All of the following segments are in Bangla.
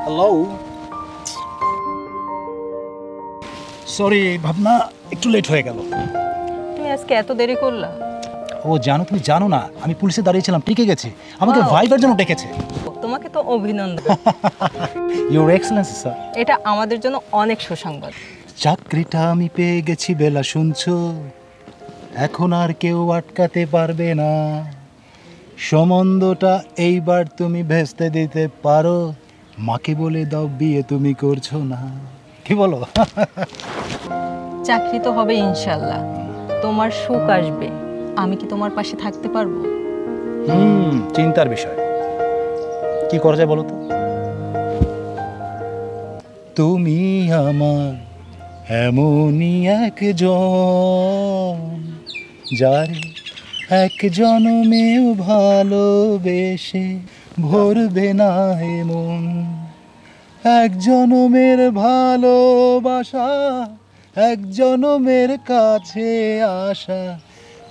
হ্যালো, সরি ভাবনা, একটু লেট হয়ে গেল। তুমি আজকে এত দেরি করলা? ও জানো, তুমি জানো না, আমি পুলিশে দাঁড়িয়েছিলাম, টিকে গেছি, আমাকে ভাইবার জন্য ডেকেছে। তোমাকে তো অভিনন্দন। Your Excellency sir. এটা আমাদের জন্য অনেক সুসংবাদ। চাকরিটা আমি পেয়ে গেছি বেলা, শুনছো? এখন আর কেউ আটকাতে পারবে না। সম্বন্ধটা এইবার তুমি ভেস্তে দিতে পারো। মাকে বলে দাও বিয়ে তুমি করছো না। কি বলো? চাকরি তো হবে ইনশাল্লাহ, তোমার সুখ আসবে। আমি কি তোমার পাশে থাকতে পারবো? চিন্তার বিষয়। কি করা যায় বলো তো? তুমি আমার এমনই একজন, যারে এক জনমেও ভালোবেসে ভরবে না মন। এক জনমের ভালোবাসা, এক জনমের কাছে আসা।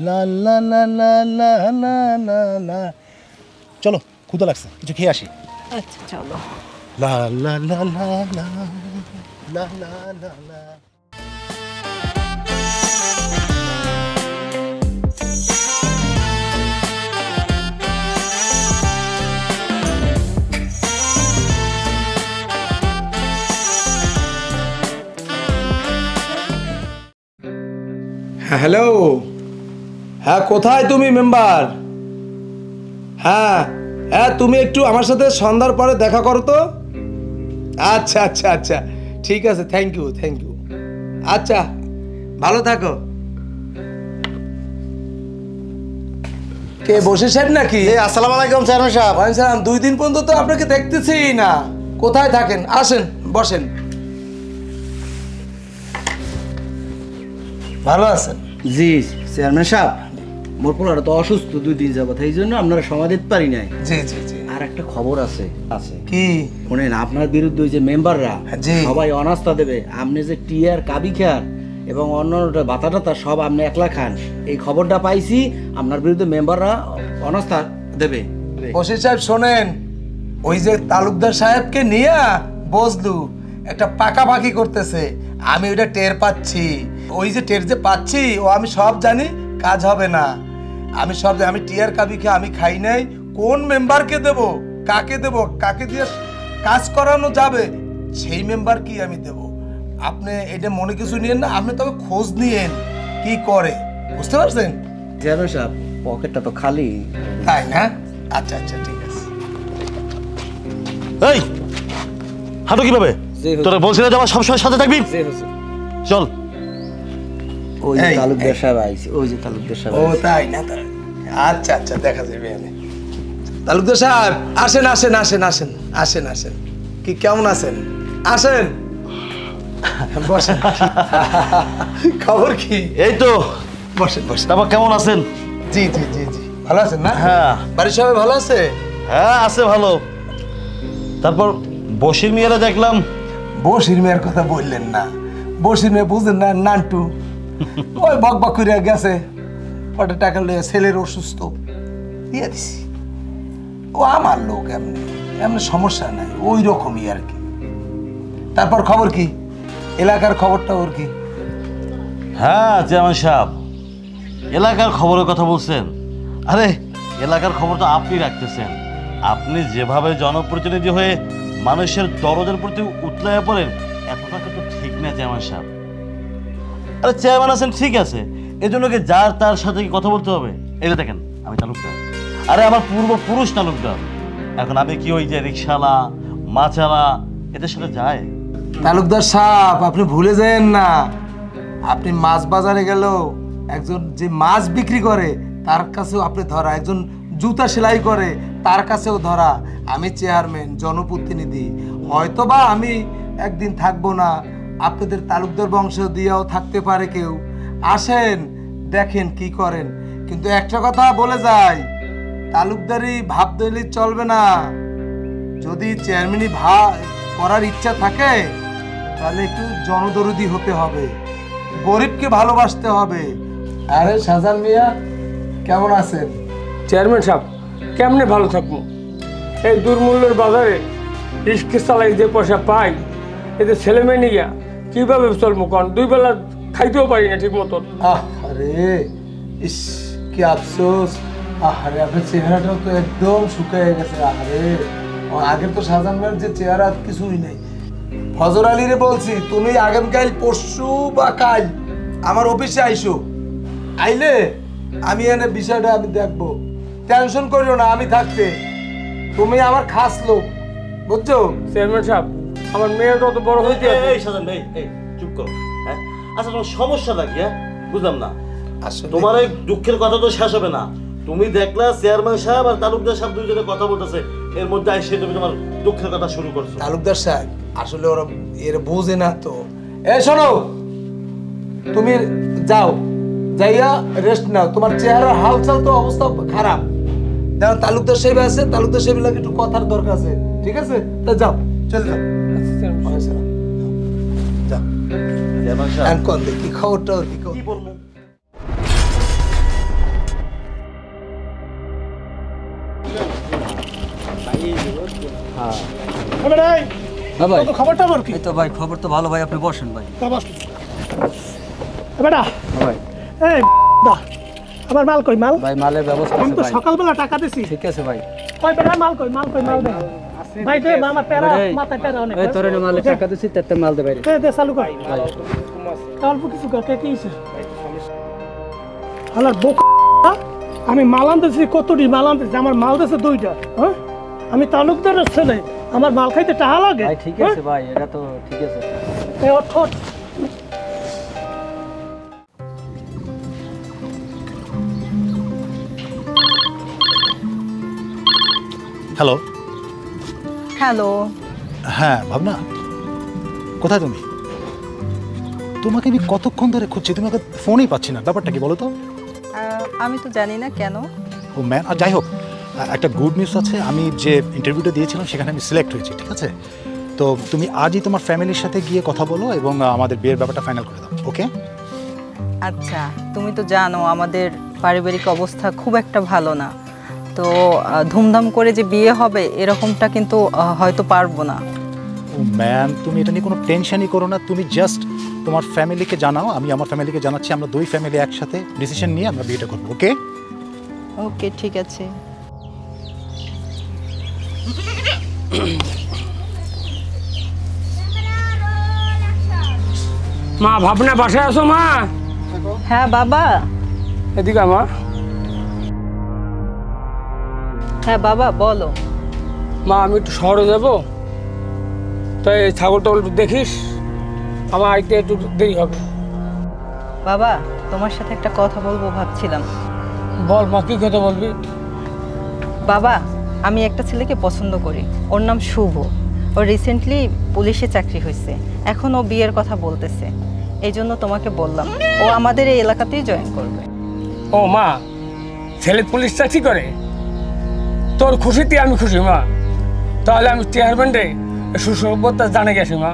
লা লা লা লা লা লা লা লা। চলো, ক্ষুধা লাগছে, কিছু খেয়ে আসি। আচ্ছা চলো। লা লা লা লা লা লা লা লা লা। হ্যালো, হ্যাঁ কোথায় তুমি মেম্বার? হ্যাঁ হ্যাঁ, তুমি একটু আমার সাথে সন্ধ্যার পরে দেখা করো তো। আচ্ছা আচ্ছা আচ্ছা, ঠিক আছে, থ্যাংক ইউ থ্যাংক ইউ। আচ্ছা, ভালো থাকো। কে বসে সাহেব নাকি? আসসালামু আলাইকুম চেয়ারম্যান সাহেব। ওয়ালাইকুম সালাম। 2 দিন পর্যন্ত তো আপনাকে দেখতেছি না, কোথায় থাকেন? আসেন বসেন। ভালো আছেন? জি চেয়ারম্যান সাহেব, মোর পোলাটা তো অসুস্থ 2 দিন যাবত, এই জন্য আপনারা সময় দিতে পারি নাই। জি জি জি। আর একটা খবর আছে। কি? শুনেন, আপনার বিরুদ্ধে ওই যে মেম্বাররা সবাই অনাস্থা দেবে। আপনি যে টিয়ার কাবি খান এবং অন্যটা বাতাটা সব আপনি একলা খান, এই খবরটা পাইছি। আপনার বিরুদ্ধে মেম্বাররা অনাস্থা দেবে। বশির সাহেব শোনেন, ওই যে তালুকদার সাহেবকে নিয়ে বজলু একটা পাকাপাকি করতেছে, আমি ওইটা টের পাচ্ছি। ওই যে টের যে পাচ্ছি, ও আমি সব জানি, কাজ হবে না। আমি সব জানি, আমি টিয়ার কাবিকে আমি খাই নাই। কোন মেম্বারকে দেব, কাকে দেব, কাকে দিয়ে কাজ করানো যাবে, সেই মেম্বার কি আমি দেব। আপনি এটা মনে কিছু নিয়েন না, আপনি তবে খোঁজ নিয়েন কি করে, বুঝতে পারছেন? চেয়ারম্যান সাহেব, পকেটটা তো খালি। তাই না? আচ্ছা আচ্ছা, ঠিক আছে। এই হাঁটো কিভাবে? তোরা বলছি না যে আমার সবসময় সাথে থাকবি। চল। ওই তালুকদার সাহেব আইছে, ওই যে তালুকদার সাহেব। ও তাই না? আচ্ছা আচ্ছা, দেখা যাবে। আমি তালুকদার সাহেব, আসেন আসেন আসেন আসেন আসেন আসেন। কি কেমন আছেন? আসেন বসেন। খবর কি? এই তো বসেন বসেন। তারপর কেমন আছেন? জি জি জি জি, ভালো আছেন না? হ্যাঁ। বাড়ির সবাই ভালো আছে? হ্যাঁ আছে ভালো। তারপর বশির মিয়ারা দেখলাম। বশির মিয়ার কথা বললেন না। বশির মিয়া বুঝলেন না, নান্টু ওই বক বক করে গেছে, ওটা টাকা লইয়া ছেলের অসুস্থ দিয়ে দিছি। ও আমার লোক, এমনি এমনি সমস্যা নাই, ওই রকমই আর কি। তারপর খবর কি? এলাকার খবরটা ওর কি? হ্যাঁ চেয়ারম্যান সাহেব, এলাকার খবরের কথা বলছেন। আরে এলাকার খবর তো আপনি রাখতেছেন। আপনি যেভাবে জনপ্রতিনিধি হয়ে মানুষের দরদের প্রতি উতলায় পড়েন, এতটা কিন্তু ঠিক না চেয়ারম্যান সাহেব। আরে চেয়ারম্যান আছেন ঠিক আছে, এজন্য কি যার তার সাথে কি কথা বলতে হবে? এটা দেখেন, আমি তালুকদার, আরে আমার পূর্বপুরুষ তালুকদার। এখন আমি কি ওই যে রিক্সাওয়ালা মাছালা এদের সাথে যায়? তালুকদার সাহেব, আপনি ভুলে যান না, আপনি মাছ বাজারে গেলেও একজন যে মাছ বিক্রি করে তার কাছেও আপনি ধরা, একজন জুতা সেলাই করে তার কাছেও ধরা। আমি চেয়ারম্যান, জনপ্রতিনিধি, হয়তো বা আমি একদিন থাকবো না, আপনাদের তালুকদার বংশ দিয়েও থাকতে পারে কেউ। আসেন দেখেন কি করেন। কিন্তু একটা কথা বলে যাই, তালুকদারি ভাব দিলে চলবে না। যদি চেয়ারম্যানই করার ইচ্ছা থাকে, তাহলে একটু জনদরদি হতে হবে, গরিবকে ভালোবাসতে হবে। আরে শাহজাহান মিয়া, কেমন আছেন? চেয়ারম্যান সাহেব, কেমনে ভালো থাকবো? এই দুর্মূল্যের বাজারে রিক্সা চালাই যে পয়সা পাই এতে ছেলে মেয়ে নিয়ে কিভাবে চলবো কন? 2 বেলা খাইতেও পারি না ঠিক মতন। আরে ইস কি আফসোস। আরে আপনার চেহারাটাও তো একদম শুকিয়ে গেছে। আরে আগের তো শাহজাহান ভাইয়ের যে চেহারা কিছুই নেই। ফজর আলীরে বলছি তুমি আগামীকাল পরশু বা কাল আমার অফিসে আইসো, আইলে আমি এনে বিষয়টা আমি দেখবো। টেনশন করিও না, আমি থাকতে। তুমি আমার খাস লোক, বুঝছো? চেয়ারম্যান সাহেব, আমার মেয়েটা তো বড় হইতে আছে। এই শাহজাহান ভাই, এই চুপ করো। হ্যাঁ, আচ্ছা তোমার সমস্যাটা কি? হ্যাঁ, বুঝলাম না। আসলে তোমার এই দুঃখের কথা তো শেষ হবে না। তুমি দেখলা চেয়ারম্যান সাহেব আর তালুকদার সাহেব দুইজনে কথা বলতেছে, এর মধ্যে এসে তুমি তোমার দুঃখের কথা শুরু করছো। তালুকদার সাহেব আসলে ওরা এর বোঝে না তো। এ শোনো, তুমি যাও, যাইয়া রেস্ট নাও। তোমার চেহারার হালচাল তো অবস্থা খারাপ। দেখো তালুকদার সাহেব আছে, তালুকদার সাহেব লাগে একটু কথার দরকার আছে, ঠিক আছে? তা যাও, চলে যাও। যাও চেয়ারম্যান সাহেব এখন কোন দেখি খবরটা ওর কি কি বলবো? খবরটা বল কি? তো ভাই খবর তো ভালো ভাই, আপনি বসেন ভাই। বেটা ভাই এই দা, আমার মাল কই? মাল ভাই মালের ব্যবস্থা আমি আছে তো ভাই। সকালবেলা টাকা দিছি। ঠিক আছে ভাই। কই বেটা মাল কই? মাল কই? মাল দে ভাই, দে আমার প্যারা, মাথা প্যারা অনেক। এই তোরে মালের টাকা দিছি, তাতে মাল দে ভাই। দে দে চালু কর। অল্প কিছু কর, কে কি হইছে? হালার বোক, আমি মাল আনতেছি। কতটি মাল আনতেছি? আমার মাল দিছে 2টা। হ্যাঁ, আমি তালুকদারের ছেলে, আমার মাল খাইতে টাকা লাগে? ভাই ঠিক আছে ভাই, এটা তো ঠিক আছে। এই ওঠ ওঠ। হ্যালো। হ্যালো। হ্যাঁ ভাবনা, কোথায় তুমি? তোমাকে আমি কতক্ষণ ধরে খুঁজছি, তুমি আমাকে ফোনই পাচ্ছি না। ব্যাপারটা কি বলো তো? আমি তো জানি না কেন। ও ম্যান, আর যাই হোক, একটা গুড নিউজ আছে। আমি যে ইন্টারভিউটা দিয়েছিলাম সেখানে আমি সিলেক্ট হয়েছি, ঠিক আছে? তো তুমি আজই তোমার ফ্যামিলির সাথে গিয়ে কথা বলো এবং আমাদের বিয়ের ব্যাপারটা ফাইনাল করে দাও, ওকে? আচ্ছা, তুমি তো জানো আমাদের পারিবারিক অবস্থা খুব একটা ভালো না, তো ধুমধাম করে যে বিয়ে হবে এরকমটা কিন্তু হয়তো পারবো না। ও ম্যান, তুমি এটা নিয়ে কোনো টেনশনই করো না। তুমি জাস্ট তোমার ফ্যামিলিকে জানাও, আমি আমার ফ্যামিলিকে জানাচ্ছি। আমরা 2 ফ্যামিলি একসাথে ডিসিশন নিয়ে আমরা বিয়েটা করবো, ওকে? ওকে, ঠিক আছে। মা, ভাবনা বাসায় আছো? মা হ্যাঁ বাবা। এদিকে মা। হ্যাঁ বাবা, বলো। মা, আমি একটু শহরে যাবো, তাই ছাগল টাগল একটু দেখিস, আমার আইতে একটু দেরি হবে। বাবা, তোমার সাথে একটা কথা বলবো ভাবছিলাম। বল মা, কি কথা বলবি? বাবা, আমি একটা ছেলেকে পছন্দ করি, ওর নাম শুভ। ও রিসেন্টলি পুলিশে চাকরি হয়েছে, এখন ও বিয়ের কথা বলতেছে। এই জন্য তোমাকে বললাম, ও আমাদের এই এলাকাতেই জয়েন করবে। ও মা, ছেলে পুলিশ চাকরি করে? তোর খুশিতে আমি খুশি মা। তাহলে আমি চেয়ারম্যানরে সুসভ্যতা জানে গেছি মা।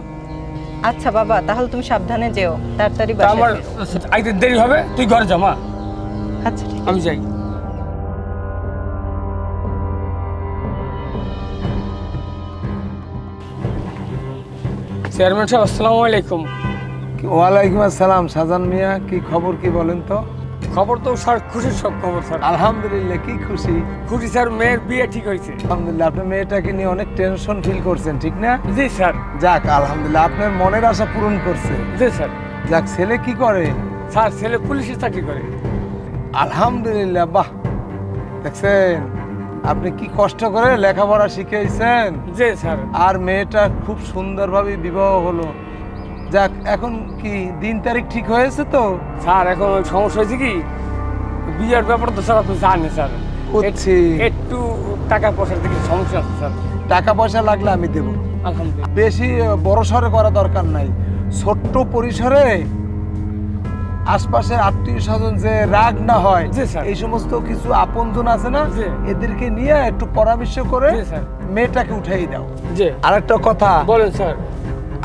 আচ্ছা বাবা, তাহলে তুমি সাবধানে যেও, তাড়াতাড়ি তা আমার বাসায় ফিরো। আইতে দেরি হবে, তুই ঘরে যা মা, আচ্ছা ঠিক আমি আছে। যাই। চেয়ারম্যান সাহেব, আসসালামু আলাইকুম। ওয়ালাইকুম আসসালাম। শাহজাহান মিয়া, কি খবর কি বলেন তো? খবর তো স্যার খুশির সব খবর স্যার। আলহামদুলিল্লাহ, কি খুশি। খুশি স্যার, মেয়ের বিয়ে ঠিক হয়েছে। আলহামদুলিল্লাহ, আপনার মেয়েটাকে নিয়ে অনেক টেনশন ফিল করছেন, ঠিক না? জি স্যার। যাক আলহামদুলিল্লাহ, আপনার মনের আশা পূরণ করছে। জি স্যার। যাক, ছেলে কি করে? স্যার, ছেলে পুলিশে চাকরি করে। আলহামদুলিল্লাহ, বাহ। দেখছেন আপনি কি কষ্ট করে লেখাপড়া শিখেছেন। জি স্যার। আর মেয়েটা খুব সুন্দরভাবে বিবাহ হলো। যাক, এখন কি দিন তারিখ ঠিক হয়েছে তো? স্যার, এখন ওই সমস্যা হয়েছে কি, বিয়ের ব্যাপারে তো স্যার আপনি জানেন স্যার, বুঝছি। একটু টাকা পয়সার দিকে সমস্যা আছে স্যার। টাকা পয়সা লাগলে আমি দেব। আলহামদুলিল্লাহ। বেশি বড় সড়ে করা দরকার নাই, ছোট্ট পরিসরে আশপাশের আত্মীয় স্বজন যে রাগ না হয়, জি স্যার। এই সমস্ত কিছু আপনজন আছে না, জি। এদেরকে নিয়ে একটু পরামর্শ করে জি স্যার। মেয়েটাকে উঠাই দাও। জি। আরেকটা কথা, বলেন স্যার।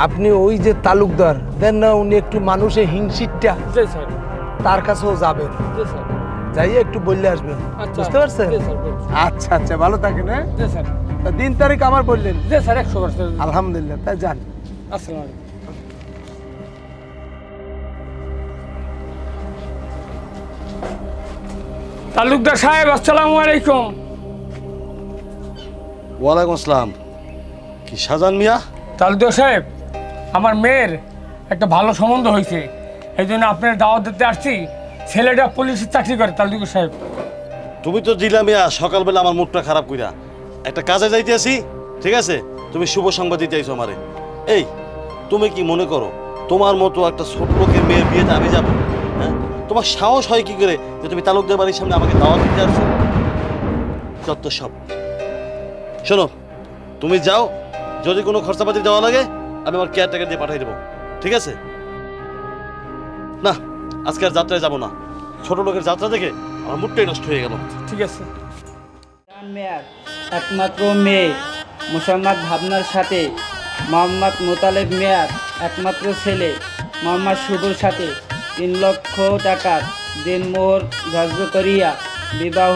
আপনি ওই যে তালুকদার দেন না, উনি একটু মানুষের হিংসিটটা, জি স্যার। তার কাছেও যাবেন, জি স্যার। যাইয়ে একটু বললে আসবেন। আচ্ছা। বুঝতে পারছেন? জি স্যার, বলছি। আচ্ছা আচ্ছা, ভালো থাকেন। হ্যাঁ, জি স্যার। তা দিন তারিখ আমার বললেন? যে স্যার 100%। আলহামদুলিল্লাহ, তাই যান। আসসালামু আলাইকুম। তালুকদার সাহেব আসসালামু আলাইকুম। ওয়ালাইকুম আসসালাম। কি শাহজাহান মিয়া? তালুকদার সাহেব, আমার মেয়ের একটা ভালো সম্বন্ধ হয়েছে, এই জন্য আপনার দাওয়াত দিতে আসছি। ছেলেটা পুলিশের চাকরি করে। তালুকদার সাহেব, তুমি তো দিলা মিয়া সকালবেলা আমার মুডটা খারাপ কইরা। একটা কাজে যাইতে আসি, ঠিক আছে? তুমি শুভ সংবাদ দিতে আইছো আমারে। এই তুমি কি মনে করো তোমার মতো একটা ছোট লোকের মেয়ের বিয়েতে আমি যাবো? হ্যাঁ, তোমার সাহস হয় কি করে যে তুমি তালুকদার বাড়ির সামনে আমাকে দাওয়াত দিতে আসছো? যত সব। শোনো, তুমি যাও, যদি কোনো খরচাপাতি দেওয়া লাগে আমি আমার কেয়ারটেকার দিয়ে পাঠিয়ে দেবো, ঠিক আছে? না, আজকে আর যাত্রায় যাবো না। ছোট লোকের যাত্রা দেখে আমার মুডটাই নষ্ট হয়ে গেল। ঠিক আছে। মেয়ার একমাত্র মেয়ে মোসাম্মদ ভাবনার সাথে মোহাম্মদ মোতালেব মেয়ার একমাত্র ছেলে মোহাম্মদ শুভর সাথে 3 লক্ষ টাকার দিনমোহর ধার্য করিয়া বিবাহ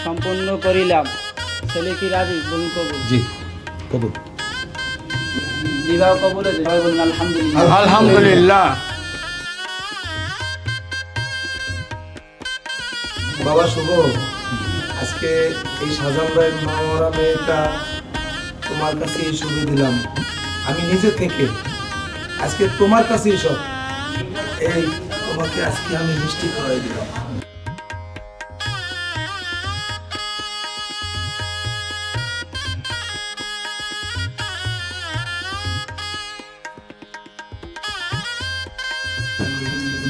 সম্পন্ন করিলাম। ছেলে কি রাজি? বলুন কবুল। জি কবুল। বিবাহ কবুল হয়েছে, সবাই বলুন আলহামদুলিল্লাহ। আলহামদুলিল্লাহ। বাবা শুভ, আজকে এই শাহজাহান ভাইয়ের মামরা মেয়েটা তোমার কাছে এই শুভে দিলাম আমি নিজে থেকে। আজকে তোমার কাছে সব এই তোমাকে আজকে আমি মিষ্টি খাওয়াই দিলাম।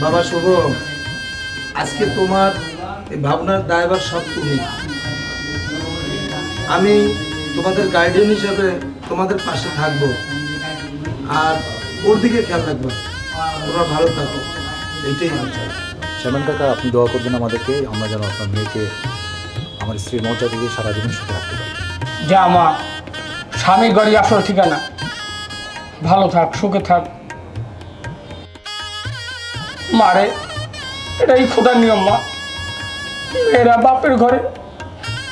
বাবা শুভ, আজকে তোমার এই ভাবনার দায়ভার সব তুমি। আমি তোমাদের গার্ডিয়ান হিসেবে তোমাদের পাশে থাকবো, আর ওর দিকে খেয়াল রাখবো। তোমরা ভালো থাকো, এইটাই আমি চাই। চেয়ারম্যান কাকা, আপনি দোয়া করবেন আমাদেরকে, আমরা যেন আপনার মেয়েকে আমার স্ত্রীর মর্যাদা দিয়ে সারা জীবন সুখে রাখতে পারি। যে আমার স্বামীর বাড়ি আসল ঠিকানা। ভালো থাক, সুখে থাক। মারে, এটাই খোদার নিয়ম মা। মেয়েরা বাপের ঘরে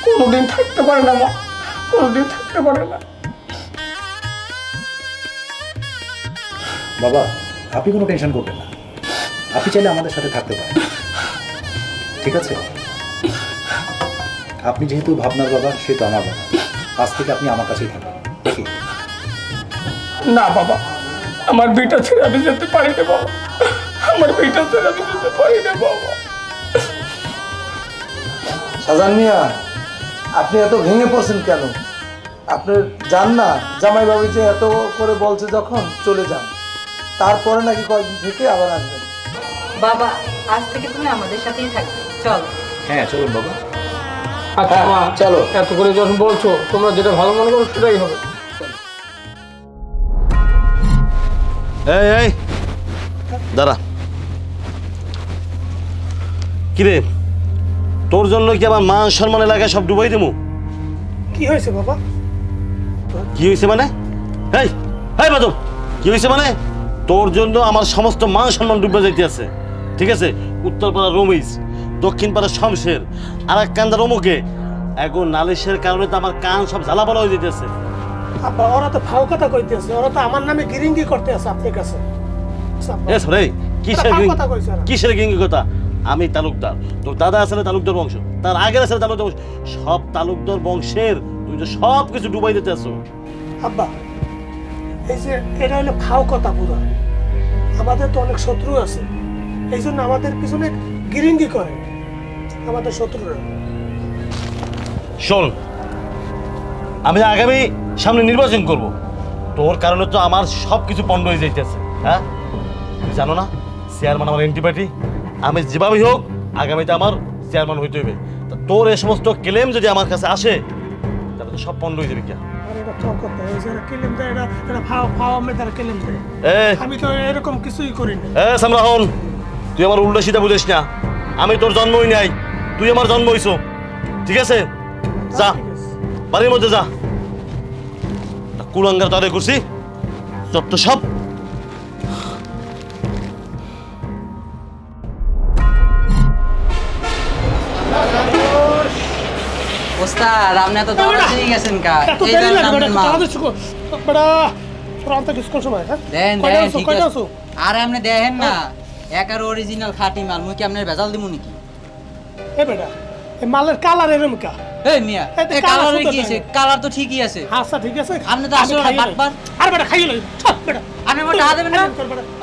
কোনোদিন থাকতে পারে না মা, কোনোদিন থাকতে পারে না। বাবা, আপনি কোনো টেনশন করবেন না, আপনি চাইলে আমাদের সাথে থাকতে পারেন, ঠিক আছে? আপনি যেহেতু ভাবনার বাবা, সে তো আমার বাবা। আজ থেকে আপনি আমার কাছেই থাকবেন, দেখি। না বাবা, আমার বিটা ছেড়ে আমি যেতে পারি না বাবা, আমার বিটা ছেড়ে আমি যেতে পারি না বাবা। শাহজাহান মিয়া, আপনি এত ভেঙে পড়ছেন কেন? আপনি যান না, জামাই বাবু যে এত করে বলছে যখন, চলে যান। তারপরে নাকি কয়েকদিন থেকে আবার আসবেন। বাবা, আজ থেকে তুমি আমাদের সাথেই থাকবে, চল। হ্যাঁ চলুন বাবা। আচ্ছা মা, চলো। এত করে যখন বলছো, তোমরা যেটা ভালো মনে করো সেটাই হবে। এই এই দাঁড়া। কিরে, তোর জন্য কি আমার মান সম্মান এলাকায় সব ডুবাই দেবো? কি হয়েছে বাবা? কি হয়েছে মানে? এই এই বাদব, কি হয়েছে মানে? তোর জন্য আমার সমস্ত মান সম্মান ডুবে যাইতে আছে, ঠিক আছে? উত্তরপাড়া রমিজ, দক্ষিণ পাড়া শমশের, আর এক কান্দা রমুকে। এখন নালিশের কারণে তো আমার কান সব জ্বালাপালা হয়ে যেতেছে। আব্বা, ওরা তো ফাও কথা কইতেছে, ওরা তো আমার নামে গিরিঙ্গি করতে আছে আপনার কাছে। কিসের গিঙ্গি কথা? আমি তালুকদার, তোর দাদা আসলে তালুকদার বংশ, তার আগের আসলে তালুকদার বংশ, সব তালুকদার বংশের তুই তো সব কিছু ডুবাই দিতে আসো। আব্বা, এই যে এটা হলো ফাও কথা পুরো। আমাদের তো অনেক শত্রু আছে, এই জন্য আমাদের পিছনে গিরিঙ্গি করে আমাদের শত্রুরা। শোন, আমি আগামী সামনে নির্বাচন করব, তোর কারণে তো আমার সব কিছু পণ্ড হয়ে যাইতেছে। হ্যাঁ, তুই জানো না চেয়ারম্যান আমার এন্টিপার্টি, আমি যেভাবেই হোক আগামীতে আমার চেয়ারম্যান হইতে হইবে। তা তোর এই সমস্ত ক্লেম যদি আমার কাছে আসে তাহলে তো সব পণ্ড হয়ে যাবে। আমি তো এরকম কিছুই করি না। সামরাহন, তুই আমার উল্টা সিধা বুঝিস না। আমি তোর জন্মই নাই, তুই আমার জন্ম হইছো, ঠিক আছে? যা বাড়ির মধ্যে যা। কুলাঙ্গার তারে করছি যত সব। স্যার আপনি এত দৌড়ে দিয়ে গেছেন কা এত দেরি লাগে বেটা টাকা দিছ বেটা ফ্রন্ট থেকে স্কুল সময় হ্যাঁ দেন দেন ঠিক আছে আর আপনি দেখেন না একার অরিজিনাল খাঁটি মাল মুই কি আপনার ভেজাল দিমু নাকি এ বেটা এই মালের কালার এরকম কা এই মিয়া এই কালার কি আছে কালার তো ঠিকই আছে আচ্ছা ঠিক আছে আপনি তো আসলে বাটবার আর বেটা খাইয়ে লই বেটা আপনি মোর টাকা দেবেন না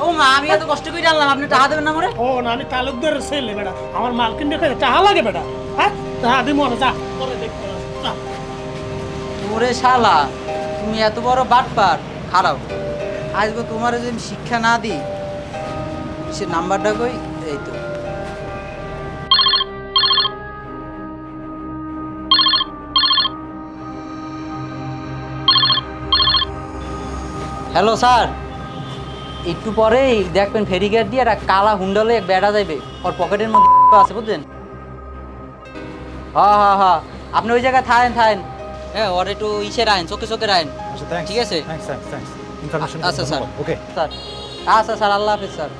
ও মা আমি এত কষ্ট করে আনলাম আপনি টাকা দেবেন না মোরে ও না আমি তালুকদারের ছেলে বেটা আমার মাল কিনে খাই টাকা লাগে বেটা হ্যাঁ টাকা দিমু না যা পরে দেখতে যা ওরে শালা তুমি এত বড় বাটপার খারাপ আজকে তোমার যদি শিক্ষা না দিই সে নাম্বারটা কই এই তো হ্যালো স্যার একটু পরেই দেখবেন ফেরিঘাট দিয়ে একটা কালা হুন্ডালে এক বেড়া যাইবে ওর পকেটের মধ্যে আছে বুঝলেন হ্যাঁ হ্যাঁ হ্যাঁ আপনি ওই জায়গায় থাকেন হ্যাঁ ওর একটু ইসে রাখেন চোখে রাখেন ঠিক আছে আচ্ছা স্যার ওকে স্যার আচ্ছা স্যার আল্লাহ হাফেজ স্যার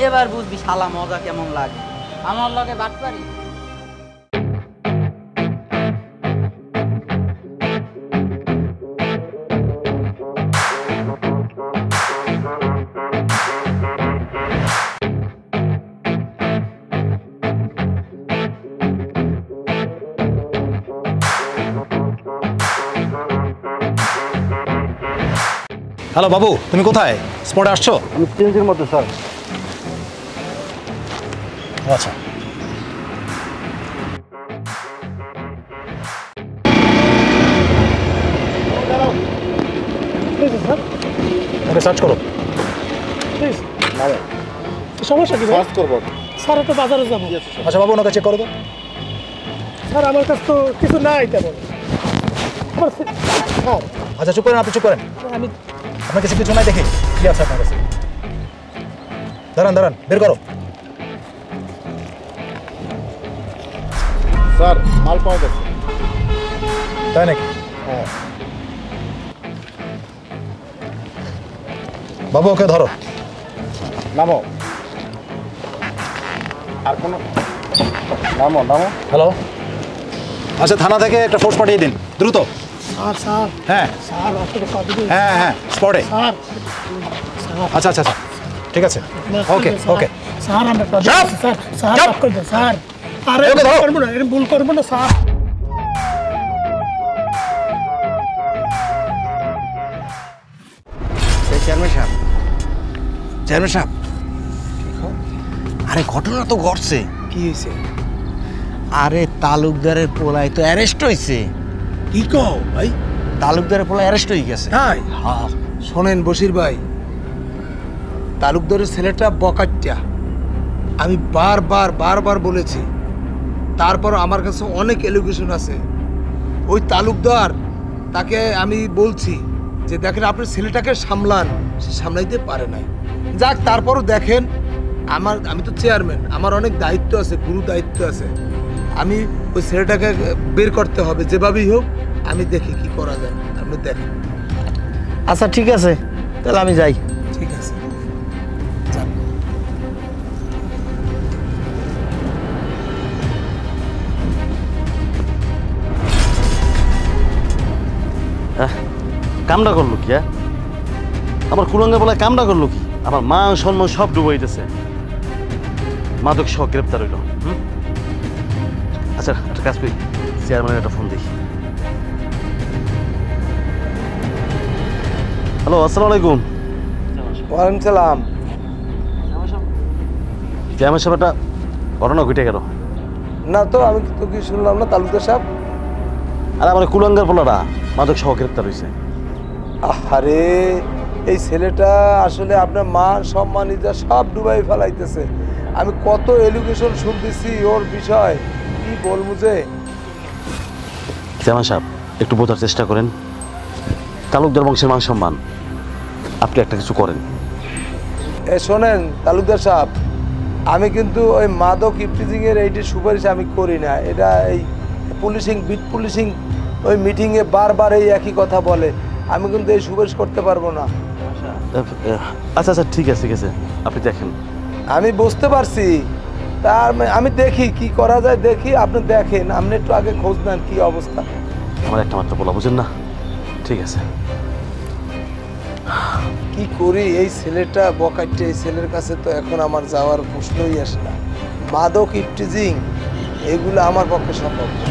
এবার বুঝবি শালা মজা কেমন লাগে আমার লগে বাটপারি হ্যালো বাবু, তুমি কোথায়? স্পটে আসছো? আমি চেঞ্জের মধ্যে স্যার। আচ্ছা ওকে সার্চ করো। প্লিজ সমস্যা কি সার্চ করবো স্যার তো বাজারে যাবো। আচ্ছা বাবু ওনাকে চেক করো তো। স্যার আমার কাছে তো কিছু নাই তেমন। আচ্ছা চুপ করেন, আপনি চুপ করেন। আমি আপনার কাছে কিছু নাই দেখি কি আছে আপনার কাছে। দাঁড়ান বের করো। স্যার মাল পাওয়া গেছে। তাই নাকি? হ্যাঁ বাবু ওকে ধরো। নামো। আর কোনো নামো। হ্যালো, আচ্ছা থানা থেকে একটা ফোর্স পাঠিয়ে দিন দ্রুত। স্যার হ্যাঁ স্যার আসলে কবে দিন? হ্যাঁ স্পটে। স্যার আচ্ছা ঠিক আছে ওকে। স্যার আমরা স্যার মাফ করে দেন স্যার। আরে করবো না, এরকম ভুল করবো না স্যার। চেয়ারম্যান সাহেব আরে ঘটনা তো ঘটছে। কি হয়েছে? আরে তালুকদারের পোলায় তো অ্যারেস্ট হয়েছে। কি কও ভাই? তালুকদারের পোলায় অ্যারেস্ট হয়ে গেছে। তাই? হ্যাঁ শোনেন বশির ভাই, তালুকদারের ছেলেটা বকাট্টা। আমি বারবার বলেছি, তারপর আমার কাছে অনেক এলিগেশন আছে। ওই তালুকদার তাকে আমি বলছি যে দেখেন আপনার ছেলেটাকে সামলান, সে সামলাইতে পারে নাই। যাক তারপরও দেখেন আমি তো চেয়ারম্যান, আমার অনেক দায়িত্ব আছে, গুরু দায়িত্ব আছে। আমি ওই ছেলেটাকে বের করতে হবে যেভাবেই হোক। আমি দেখি কি করা যায়, আপনি দেখেন। আচ্ছা ঠিক আছে, তাহলে আমি যাই। ঠিক আছে কামটা করলো কি? আমার কুলঙ্গা বলে কামটা করলো কি? আমার মান সম্মান সব ডুবাইতেছে। মাদক সহ গ্রেপ্তার হইল। আচ্ছা একটা কাজ করি, চেয়ারম্যানের একটা ফোন দেখি। হ্যালো, আসসালামু আলাইকুম। ওয়ালাইকুম সালাম। চেয়ারম্যান সাহেব একটা ঘটনা ঘটে গেল। না তো আমি তো কি শুনলাম না তালুকদার সাহেব? আরে আমার কুলঙ্গার পোলাটা মাদক সহ গ্রেপ্তার হয়েছে। আরে এই ছেলেটা আসলে আপনার মান সম্মান ইজ্জত সব ডুবাই ফেলাইতেছে। আমি কত এলিগেশন শুনতেছি ওর বিষয়, কি বলবো যে। চেয়ারম্যান সাহেব একটু বোঝার চেষ্টা করেন। তালুকদার বংশের মান সম্মান, আপনি একটা কিছু করেন। শোনেন তালুকদার সাহেব, আমি কিন্তু ওই মাদক ইফটিজিংয়ের এইটি সুপারিশ আমি করি না। এটা এই বিট পুলিশিং ওই মিটিংয়ে বারবার এই একই কথা বলে। আমি কিন্তু এই সুপারিশ করতে পারবো না। আচ্ছা ঠিক আছে আপনি দেখেন। আমি বুঝতে পারছি তার আমি দেখি কি করা যায়, দেখি আপনি দেখেন, আপনি একটু আগে খোঁজ নেন কি অবস্থা। আমার একটা মাত্র বলা বুঝেন না, ঠিক আছে। কি করি, এই ছেলেটা বকাইটে, এই ছেলের কাছে তো এখন আমার যাওয়ার প্রশ্নই আসে না। মাদক, ইফটিজিং এগুলো আমার পক্ষে সম্ভব না।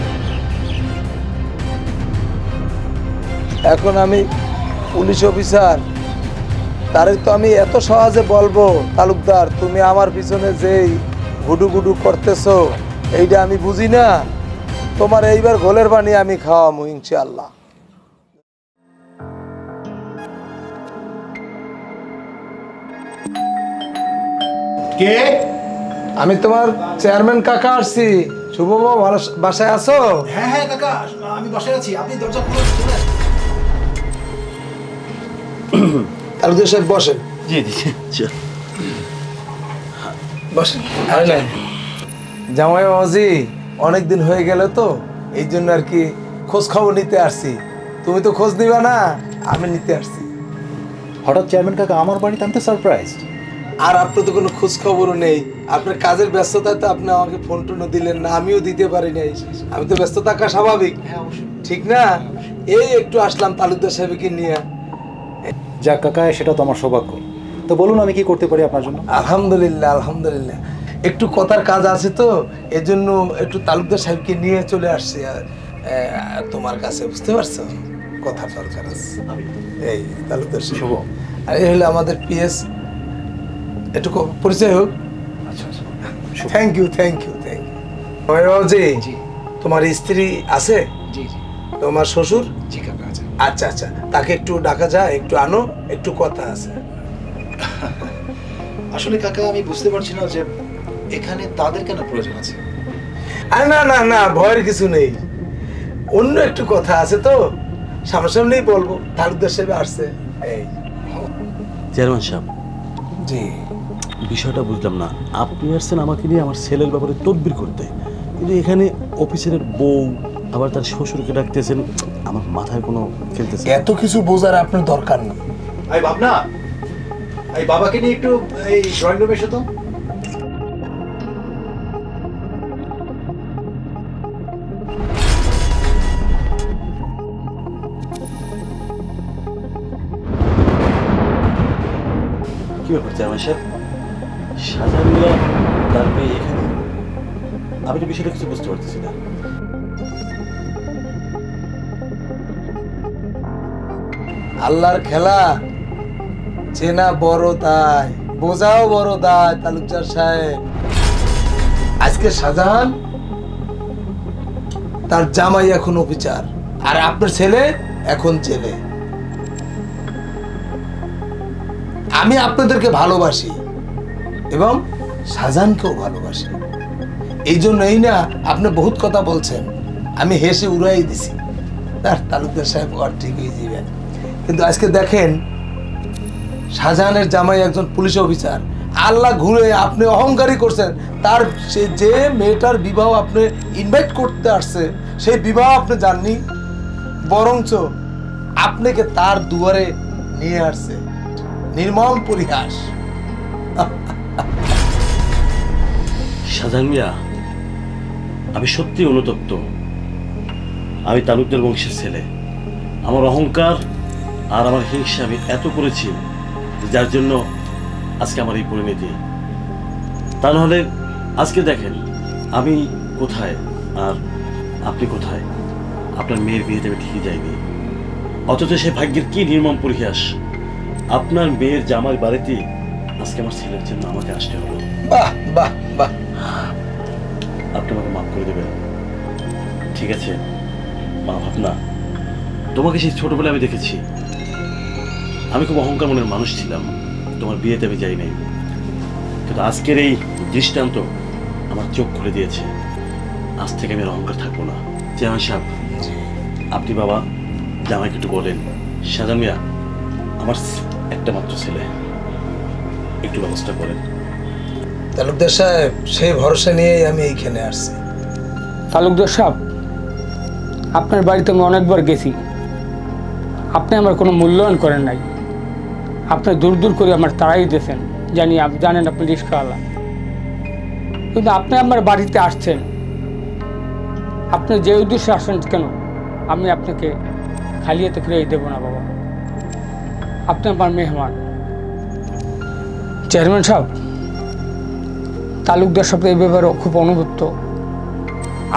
এখন আমি পুলিশ অফিসার, তারে তো আমি এত সহজে বলবো তালুকদার তুমি আমার পিছনে যেই গুডু গুডু করতেছো এইটা আমি বুঝি না, তোমার এইবার ঘোলের পানি আমি খাওয়াবো ইনশাআল্লাহ। কে? আমি তোমার চেয়ারম্যান কাকা আসছি। শুভ ভালো বাসায় আছো? হ্যাঁ হ্যাঁ কাকা, আমি বাসায় আছি, আপনি দরজা খুলে চলে আসুন। তালুকদার সাহেব বসেন। জি জি বসেন। জামাই বাবাজি অনেকদিন হয়ে গেল তো, এই জন্য আর কি খোঁজ খবর নিতে আসছি। তুমি তো খোঁজ নিবা না, আমি নিতে আসছি। হঠাৎ চেয়ারম্যান কাকা আমার বাড়িতে, আমি তো সারপ্রাইজ। আর আপনার তো কোনো খোঁজ খবরও নেই, আপনার কাজের ব্যস্ততায় তো আপনি আমাকে ফোন টোনও দিলেন না, আমিও দিতে পারি নাই। আমি তো ব্যস্ত থাকা স্বাভাবিক, ঠিক না? এই একটু আসলাম তালুকদার সাহেবকে নিয়ে। যাক কাকা, সেটা তো আমার সৌভাগ্য। তো বলুন আমি কি করতে পারি আপনার জন্য? আলহামদুলিল্লাহ আলহামদুলিল্লাহ, একটু কথার কাজ আছে তো এজন্য একটু তালুকদার সাহেবকে নিয়ে চলে আসছি তোমার কাছে, বুঝতে পারছো? কথার দরকার আছে। এই তালুকদার সাহেব, শুভ, আর এই হলো আমাদের পিএস, একটু পরিচয় হোক। আচ্ছা আচ্ছা, thank you thank you thank you. জি, তোমার স্ত্রী আছে? জি জি। তোমার শ্বশুর? জি কাকা আছে। আচ্ছা আচ্ছা, তাকে একটু ডাকা যায়, একটু আনো, একটু কথা আছে। আসলে কাকা আমি বুঝতে পারছি না যে এখানে তাদের কেন প্রয়োজন আছে। আরে না না না, ভয়ের কিছু নেই, অন্য একটু কথা আছে তো সামনাসামনিই বলবো। তালুকদার সাহেব আসছে। এই চেয়ারম্যান সাহেব, জি বিষয়টা বুঝলাম না, আপনি আসছেন আমাকে নিয়ে আমার ছেলের ব্যাপারে তদবির করতে, কিন্তু এখানে অফিসারের বউ আবার তার শ্বশুরকে ডাকতেছেন, আমার মাথায় কোনো খেলতেছে। এত কিছু বোঝার আপনার দরকার না। এই ভাবনা, এই বাবাকে নিয়ে একটু এই ড্রয়িং রুমে এসো তো। কি ব্যাপার চেয়ারম্যান সাহেব, সাজানিয়া তার মেয়ে এখানে? আমি তো বিষয়টা কিছু বুঝতে পারতেছি না। আল্লাহর খেলা, চেনা বড় দায়, বোঝাও বড় দায়। তালুকদার সাহেব, আজকে শাহজাহান তার জামাই এখন অফিসার, আর আপনার ছেলে এখন জেলে। আমি আপনাদেরকে ভালোবাসি এবং শাহজাহানকেও ভালোবাসি, এই জন্যই না আপনি বহুত কথা বলছেন, আমি হেসে উড়াই দিছি। তার তালুকদার সাহেব আর ঠিক হয়ে যাবেন। কিন্তু আজকে দেখেন, শাহজাহানের জামাই একজন পুলিশ অফিসার, আল্লাহ ঘুরে আপনি অহংকারী করছেন। তার যে মেয়েটার বিবাহ আপনি ইনভাইট করতে আসছে, সেই বিবাহ আপনি জাননি, বরঞ্চ আপনাকে তার দুয়ারে নিয়ে আসছে। নির্মম পরিহাস। শাহজাহান মিয়া, আমি সত্যি অনুতপ্ত। আমি তালুকদার বংশের ছেলে, আমার অহংকার আর আমার হিংসা আমি এত করেছি যার জন্য আজকে আমার এই পরিণতি। তা নাহলে আজকে দেখেন আমি কোথায় আর আপনি কোথায়। আপনার মেয়ের বিয়েতে আমি ঠিকই যাইনি, অথচ সে ভাগ্যের কি নির্মম পরিহাস, আপনার মেয়ের জামাই বাড়িতে আজকে আমার ছেলের জন্য আমাকে আসতে হলো। বাহ বাহ বাহ, আপনি আমাকে মাফ করে দেবেন, ঠিক আছে? মা ভাবনা, তোমাকে সেই ছোটবেলায় আমি দেখেছি, আমি খুব অহংকার মনের মানুষ ছিলাম, তোমার বিয়েতে আমি যাই নাই, কিন্তু আজকের এই দৃষ্টান্ত আমার চোখ খুলে দিয়েছে। আজ থেকে আমি আর অহংকার থাকবো না। চেয়ারম্যান সাহেব, আপনি বাবা জামাইকে একটু বলেন, শাহজাহান মিয়া আমার একটা মাত্র ছেলে, একটু ব্যবস্থা করেন। তালুকদার সাহেব, সেই ভরসা নিয়েই আমি এইখানে আসছি। তালুকদার সাহেব, আপনার বাড়িতে আমি অনেকবার গেছি, আপনি আমার কোনো মূল্যায়ন করেন নাই। আপনি দূর দূর করে আমার তাড়াই দিয়েছেন, জানেন আপনি রিস্কাওয়ালা। কিন্তু আপনি আমার বাড়িতে আসছেন, আপনি যে উদ্দেশ্যে আসেন কেন আমি আপনাকে খালি হাতে ফিরিয়ে দেবো না বাবা। আপনি আমার মেহমান। চেয়ারম্যান সাহেব, তালুকদার সাথে এই ব্যাপারে খুব অনুভূত।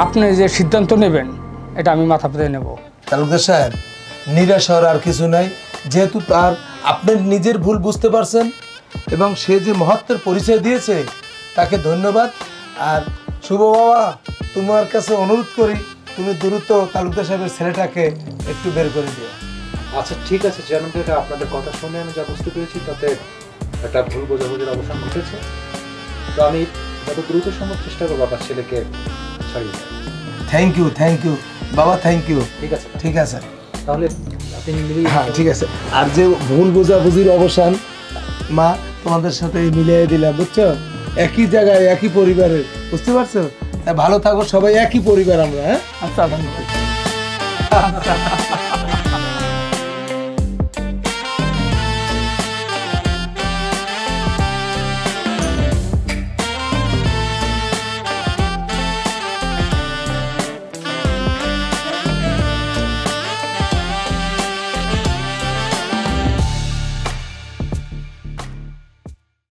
আপনি যে সিদ্ধান্ত নেবেন এটা আমি মাথা পেতে নেব। তালুকদার সাহেব, নিরাশ হওয়ার আর কিছু নাই, যেহেতু তার আপনি নিজের ভুল বুঝতে পারছেন এবং সে যে মহত্বের পরিচয় দিয়েছে তাকে ধন্যবাদ। আর শুভ বাবা, তোমার কাছে অনুরোধ করি তুমি দ্রুত তালুকদার সাহেবের ছেলেটাকে একটু বের করে দিও। আচ্ছা ঠিক আছে চেয়ারম্যান কাকা, আপনাদের কথা শুনে আমি যা বুঝতে পেরেছি তাতে একটা ভুল বোঝাবুঝির অবসান ঘটেছে। তো আমি যত দ্রুত সম্ভব চেষ্টা করবো আপনার ছেলেকে ছাড়িয়ে দেওয়ার। থ্যাংক ইউ বাবা, থ্যাংক ইউ। ঠিক আছে তাহলে আপনি মিলিয়ে। হ্যাঁ ঠিক আছে। আর যে ভুল বোঝাবুঝির অবসান মা তোমাদের সাথে মিলিয়ে দিলাম, বুঝছো? একই জায়গায় একই পরিবারের, বুঝতে পারছো? ভালো থাকো সবাই, একই পরিবার আমরা। হ্যাঁ আচ্ছা।